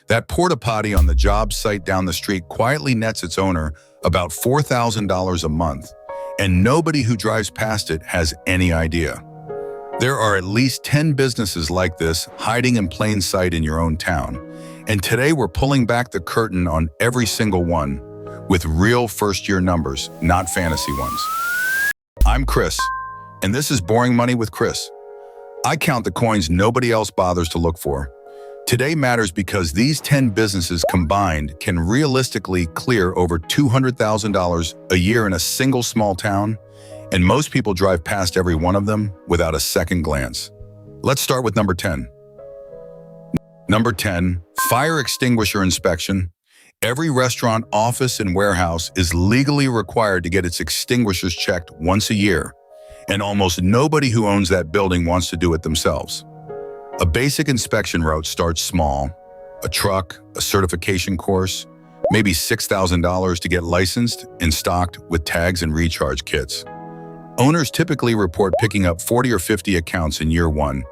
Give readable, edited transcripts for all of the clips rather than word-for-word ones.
That porta potty on the job site down the street quietly nets its owner about $4,000 a month, and nobody who drives past it has any idea. There are at least 10 businesses like this hiding in plain sight in your own town, and today we're pulling back the curtain on every single one with real first-year numbers, not fantasy ones. I'm Chris, and this is Boring Money with Chris. I count the coins nobody else bothers to look for. Today matters because these 10 businesses combined can realistically clear over $200,000 a year in a single small town, and most people drive past every one of them without a second glance. Let's start with number 10. Number 10, fire extinguisher inspection. Every restaurant, office, and warehouse is legally required to get its extinguishers checked once a year, and almost nobody who owns that building wants to do it themselves. A basic inspection route starts small: a truck, a certification course, maybe $6,000 to get licensed and stocked with tags and recharge kits. Owners typically report picking up 40 or 50 accounts in year one,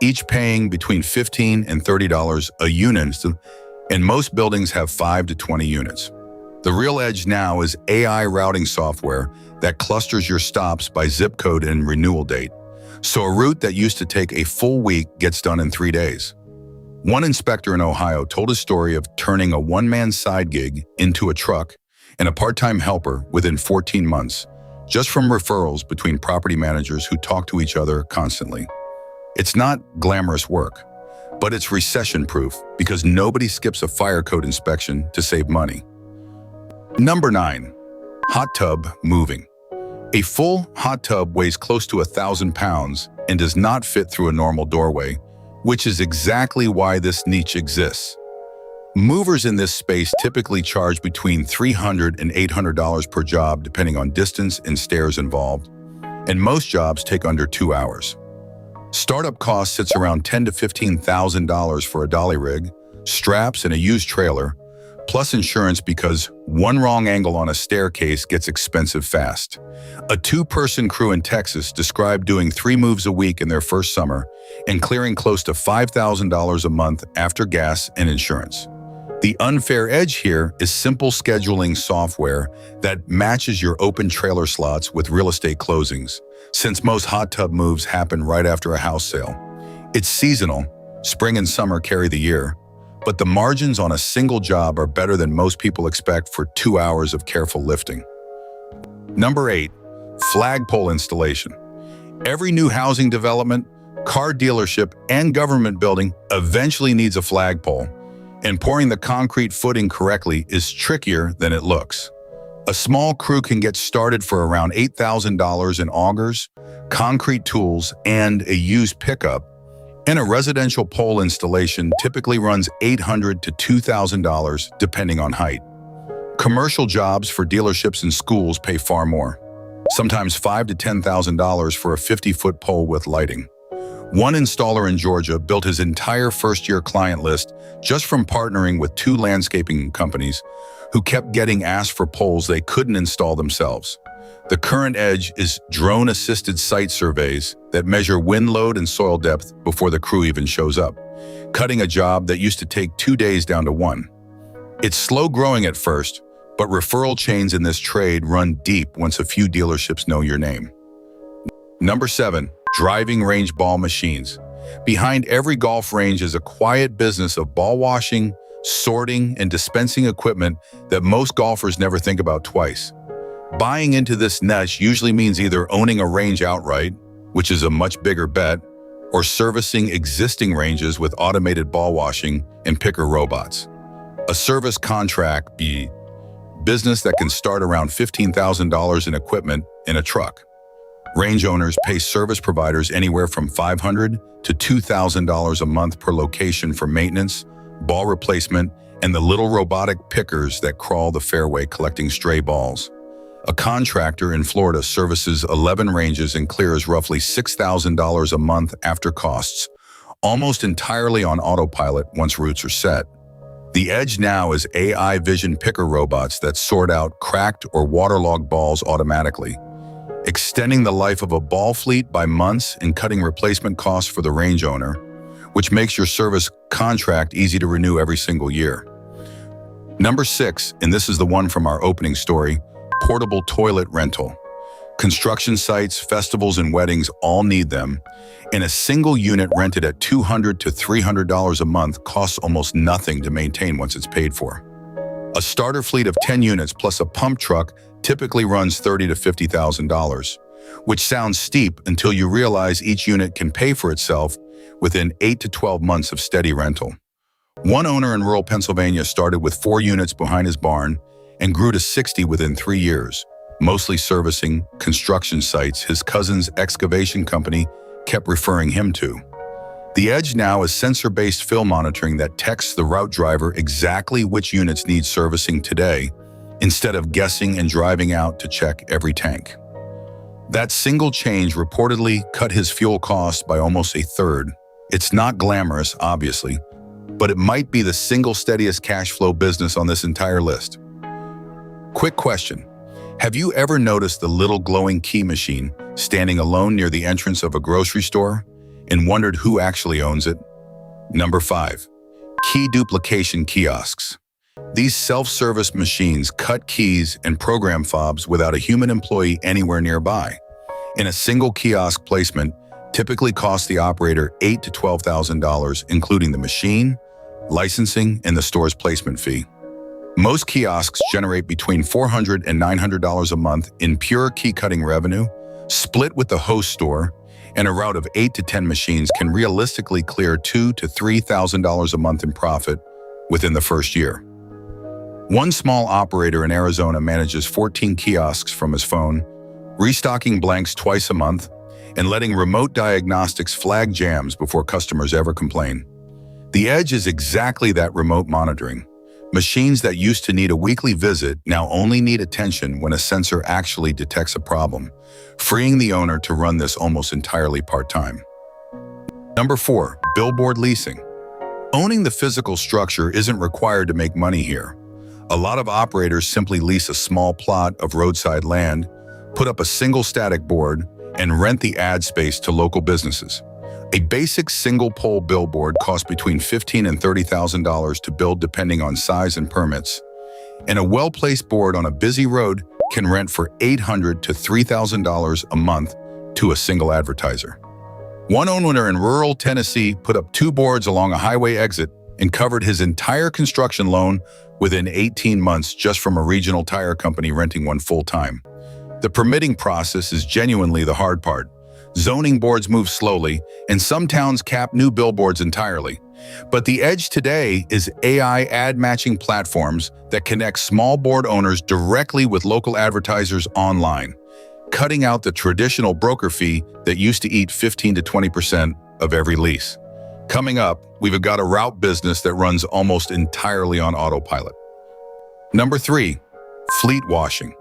each paying between $15 and $30 a unit, and most buildings have 5 to 20 units. The real edge now is AI routing software that clusters your stops by zip code and renewal date. So a route that used to take a full week gets done in 3 days. One inspector in Ohio told his story of turning a one-man side gig into a truck and a part-time helper within 14 months, just from referrals between property managers who talk to each other constantly. It's not glamorous work, but it's recession-proof because nobody skips a fire code inspection to save money. Number 9, hot tub moving. A full hot tub weighs close to 1,000 pounds and does not fit through a normal doorway, which is exactly why this niche exists. Movers in this space typically charge between $300 and $800 per job depending on distance and stairs involved, and most jobs take under 2 hours. Startup cost sits around $10,000 to $15,000 for a dolly rig, straps, and a used trailer, plus insurance because one wrong angle on a staircase gets expensive fast. A 2-person crew in Texas described doing 3 moves a week in their first summer and clearing close to $5,000 a month after gas and insurance. The unfair edge here is simple scheduling software that matches your open trailer slots with real estate closings, since most hot tub moves happen right after a house sale. It's seasonal, spring and summer carry the year, but the margins on a single job are better than most people expect for 2 hours of careful lifting. Number 8, flagpole installation. Every new housing development, car dealership, and government building eventually needs a flagpole, and pouring the concrete footing correctly is trickier than it looks. A small crew can get started for around $8,000 in augers, concrete tools, and a used pickup, and a residential pole installation typically runs $800 to $2,000 depending on height. Commercial jobs for dealerships and schools pay far more, sometimes $5,000 to $10,000 for a 50-foot pole with lighting. One installer in Georgia built his entire first-year client list just from partnering with 2 landscaping companies who kept getting asked for poles they couldn't install themselves. The current edge is drone-assisted site surveys that measure wind load and soil depth before the crew even shows up, cutting a job that used to take 2 days down to 1. It's slow growing at first, but referral chains in this trade run deep once a few dealerships know your name. Number 7, driving range ball machines. Behind every golf range is a quiet business of ball washing, sorting, and dispensing equipment that most golfers never think about twice. Buying into this niche usually means either owning a range outright, which is a much bigger bet, or servicing existing ranges with automated ball washing and picker robots. A service contract business that can start around $15,000 in equipment in a truck. Range owners pay service providers anywhere from $500 to $2,000 a month per location for maintenance, ball replacement, and the little robotic pickers that crawl the fairway collecting stray balls. A contractor in Florida services 11 ranges and clears roughly $6,000 a month after costs, almost entirely on autopilot once routes are set. The edge now is AI vision picker robots that sort out cracked or waterlogged balls automatically, extending the life of a ball fleet by months and cutting replacement costs for the range owner, which makes your service contract easy to renew every single year. Number 6, and this is the one from our opening story, portable toilet rental. Construction sites, festivals, and weddings all need them, and a single unit rented at $200 to $300 a month costs almost nothing to maintain once it's paid for. A starter fleet of 10 units plus a pump truck typically runs $30,000 to $50,000, which sounds steep until you realize each unit can pay for itself within 8 to 12 months of steady rental. One owner in rural Pennsylvania started with 4 units behind his barn and grew to 60 within 3 years, mostly servicing construction sites his cousin's excavation company kept referring him to. The Edge now is sensor-based fill monitoring that texts the route driver exactly which units need servicing today, instead of guessing and driving out to check every tank. That single change reportedly cut his fuel costs by almost a third. It's not glamorous, obviously, but it might be the single steadiest cash flow business on this entire list. Quick question. Have you ever noticed the little glowing key machine standing alone near the entrance of a grocery store and wondered who actually owns it? Number 5. Key Duplication Kiosks. These self-service machines cut keys and program fobs without a human employee anywhere nearby. In a single kiosk placement, typically costs the operator $8,000 to $12,000, including the machine, licensing, and the store's placement fee. Most kiosks generate between $400 and $900 a month in pure key-cutting revenue, split with the host store, and a route of 8 to 10 machines can realistically clear $2,000 to $3,000 a month in profit within the first year. One small operator in Arizona manages 14 kiosks from his phone, restocking blanks twice a month, and letting remote diagnostics flag jams before customers ever complain. The Edge is exactly that remote monitoring. Machines that used to need a weekly visit now only need attention when a sensor actually detects a problem, freeing the owner to run this almost entirely part-time. Number 4, Billboard Leasing. Owning the physical structure isn't required to make money here. A lot of operators simply lease a small plot of roadside land, put up a single static board, and rent the ad space to local businesses. A basic single-pole billboard costs between $15,000 and $30,000 to build depending on size and permits, and a well-placed board on a busy road can rent for $800 to $3,000 a month to a single advertiser. One owner in rural Tennessee put up 2 boards along a highway exit and covered his entire construction loan within 18 months just from a regional tire company renting one full-time. The permitting process is genuinely the hard part. Zoning boards move slowly, and some towns cap new billboards entirely. But the Edge today is AI ad matching platforms that connect small board owners directly with local advertisers online, cutting out the traditional broker fee that used to eat 15 to 20% of every lease. Coming up, we've got a route business that runs almost entirely on autopilot. Number 3, fleet washing.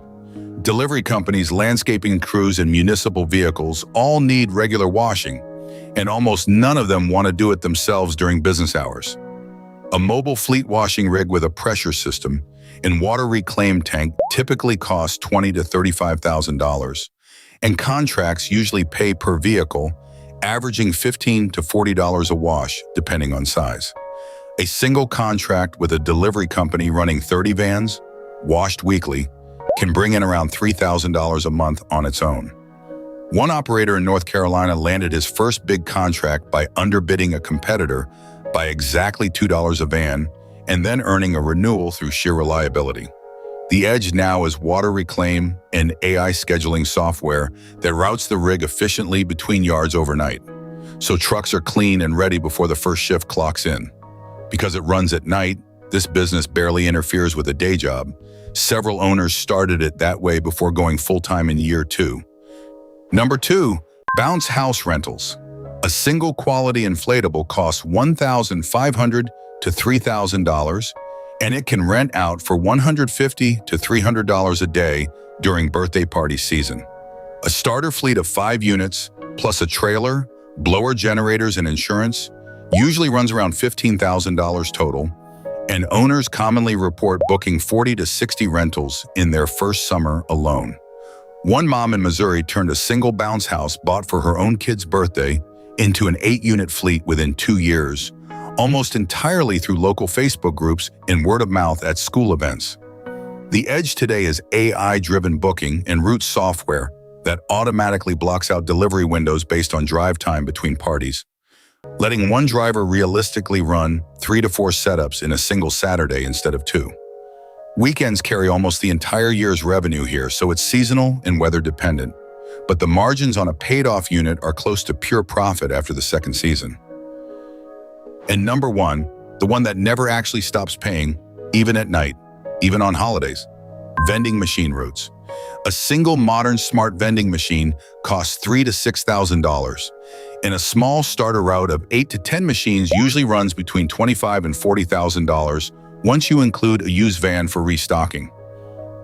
Delivery companies, landscaping crews, and municipal vehicles all need regular washing, and almost none of them want to do it themselves during business hours. A mobile fleet washing rig with a pressure system and water reclaim tank typically costs $20,000 to $35,000, and contracts usually pay per vehicle, averaging $15 to $40 a wash, depending on size. A single contract with a delivery company running 30 vans, washed weekly, can bring in around $3,000 a month on its own. One operator in North Carolina landed his first big contract by underbidding a competitor by exactly $2 a van and then earning a renewal through sheer reliability. The Edge now is water reclaim and AI scheduling software that routes the rig efficiently between yards overnight, so trucks are clean and ready before the first shift clocks in. Because it runs at night, this business barely interferes with a day job. Several owners started it that way before going full-time in year 2. Number 2, bounce house rentals. A single quality inflatable costs $1,500 to $3,000, and it can rent out for $150 to $300 a day during birthday party season. A starter fleet of 5 units, plus a trailer, blower generators, and insurance, usually runs around $15,000 total, and owners commonly report booking 40 to 60 rentals in their first summer alone. One mom in Missouri turned a single bounce house bought for her own kid's birthday into an 8-unit fleet within 2 years, almost entirely through local Facebook groups and word of mouth at school events. The edge today is AI-driven booking and route software that automatically blocks out delivery windows based on drive time between parties, letting one driver realistically run 3 to 4 setups in a single Saturday instead of 2. Weekends carry almost the entire year's revenue here, so it's seasonal and weather dependent, but the margins on a paid-off unit are close to pure profit after the second season. And number one, the one that never actually stops paying, even at night, even on holidays, vending machine routes. A single modern smart vending machine costs $3,000 to $6,000, and a small starter route of 8 to 10 machines usually runs between $25,000 and $40,000 once you include a used van for restocking.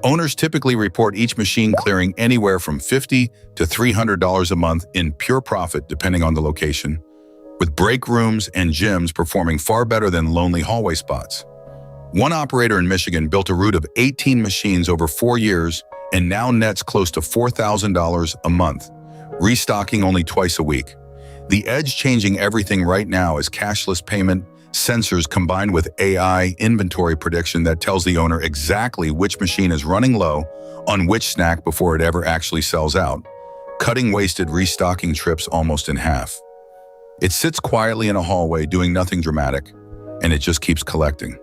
Owners typically report each machine clearing anywhere from $50 to $300 a month in pure profit depending on the location, with break rooms and gyms performing far better than lonely hallway spots. One operator in Michigan built a route of 18 machines over 4 years and now nets close to $4,000 a month, restocking only twice a week. The edge changing everything right now is cashless payment, sensors combined with AI inventory prediction that tells the owner exactly which machine is running low on which snack before it ever actually sells out, cutting wasted restocking trips almost in half. It sits quietly in a hallway doing nothing dramatic, and it just keeps collecting.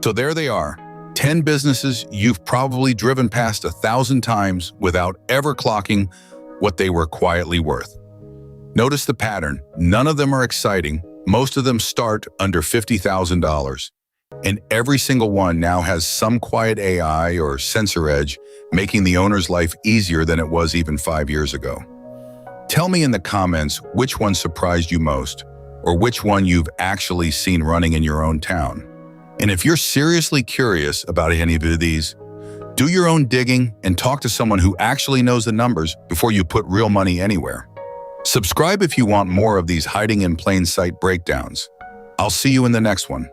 So there they are, 10 businesses you've probably driven past 1,000 times without ever clocking what they were quietly worth. Notice the pattern. None of them are exciting. Most of them start under $50,000. And every single one now has some quiet AI or sensor edge, making the owner's life easier than it was even 5 years ago. Tell me in the comments which one surprised you most, or which one you've actually seen running in your own town. And if you're seriously curious about any of these, do your own digging and talk to someone who actually knows the numbers before you put real money anywhere. Subscribe if you want more of these hiding in plain sight breakdowns. I'll see you in the next one.